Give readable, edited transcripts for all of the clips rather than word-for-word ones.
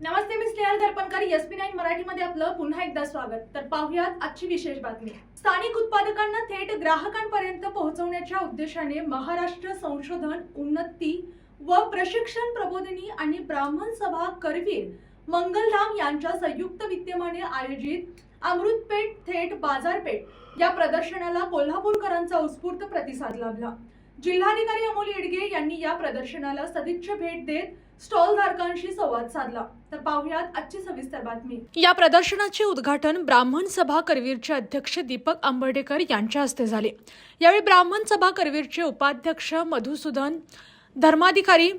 नमस्ते, मी Snehal दर्पणकर. SP9 मराठीमध्ये आपलं पुन्हा एकदा स्वागत. तर पाहुयात आजची विशेष बातमी. स्थानिक उत्पादकांना थेट ग्राहकांपर्यंत पोहोचवण्याच्या उद्देशाने महाराष्ट्र संशोधन, उन्नती व प्रशिक्षण प्रबोधिनी आणि ब्राह्मण सभा करवीर मंगलधाम यांच्या संयुक्त विद्यमाने आयोजित अमृतपेठ थेट बाजारपेठ या प्रदर्शनाला कोल्हापूरकरांचा उत्स्फूर्त प्रतिसाद लाभला. जिल्हाधिकारी अमोल येडगे यांनी या प्रदर्शनाला सदिच्छा भेट देत स्टॉल धारकांशी संवाद साधला. तर पाहुयात आजची सविस्तर बातमी. या प्रदर्शनाचे उद्घाटन ब्राह्मण सभा करवीरचे अध्यक्ष दीपक आंबर्डेकर यांच्या हस्ते झाले. यावेळी ब्राह्मण सभा करवीरचे उपाध्यक्ष मधुसूदन, धर्माधिकारी,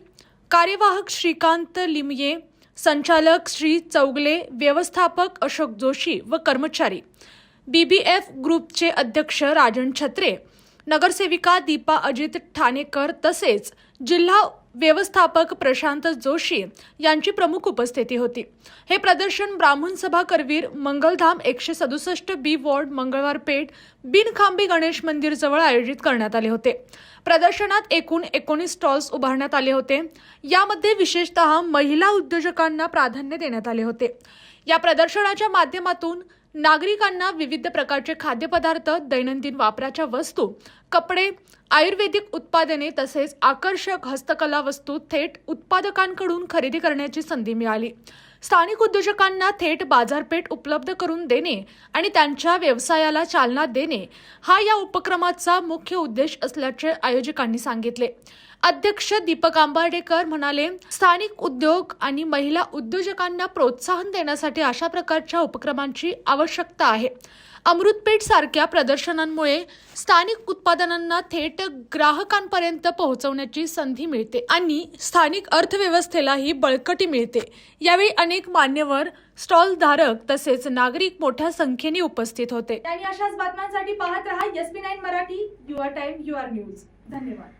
कार्यवाहक श्रीकांत लिमये, संचालक श्री चौगले, व्यवस्थापक अशोक जोशी व कर्मचारी, BBF ग्रुपचे अध्यक्ष राजन छत्रे, नगरसेविका दीपा अजित ठाणेकर तसेच जिल्हा व्यवस्थापक प्रशांत जोशी यांची प्रमुख उपस्थिती होती. हे प्रदर्शन ब्राह्मण सभा करवीर मंगलधाम 167B वॉर्ड मंगळवार पेठ बिनखांबी गणेश मंदिर जवळ आयोजित करण्यात आले होते. प्रदर्शनात एकूण 19 स्टॉल्स उभारण्यात आले होते. यामध्ये विशेषतः महिला उद्योजकांना प्राधान्य देण्यात आले होते. या प्रदर्शनाच्या माध्यमातून नागरिकांना विविध प्रकारचे खाद्यपदार्थ, दैनंदिन वापराच्या वस्तू, कपडे, आयुर्वेदिक उत्पादने तसेच आकर्षक हस्तकला वस्तू थेट उत्पादकांकडून खरेदी करण्याची संधी मिळाली. स्थानिक उद्योजकांना थेट बाजारपेठ उपलब्ध करून देणे आणि त्यांच्या व्यवसायाला चालना देणे हा या उपक्रमाचा मुख्य उद्देश असल्याचे आयोजकांनी सांगितले. अध्यक्ष दीपक आंबर्डेकर म्हणाले, स्थानिक उद्योग आणि महिला उद्योजकांना प्रोत्साहन देण्यासाठी अशा प्रकारच्या उपक्रमांची आवश्यकता आहे. अमृतपेठ सारख्या प्रदर्शनांमुळे स्थानिक उत्पादनांना थेट ग्राहकांपर्यंत पोहोचवण्याची संधी मिळते आणि स्थानिक अर्थव्यवस्थेलाही बळकटी मिळते. यावेळी अनेक मान्यवर, स्टॉल धारक तसेच नागरिक मोठ्या संख्येने उपस्थित होते. आणि अशाच बातम्यांसाठी पाहत रहा SP9 Marathi. Your time, your news. धन्यवाद.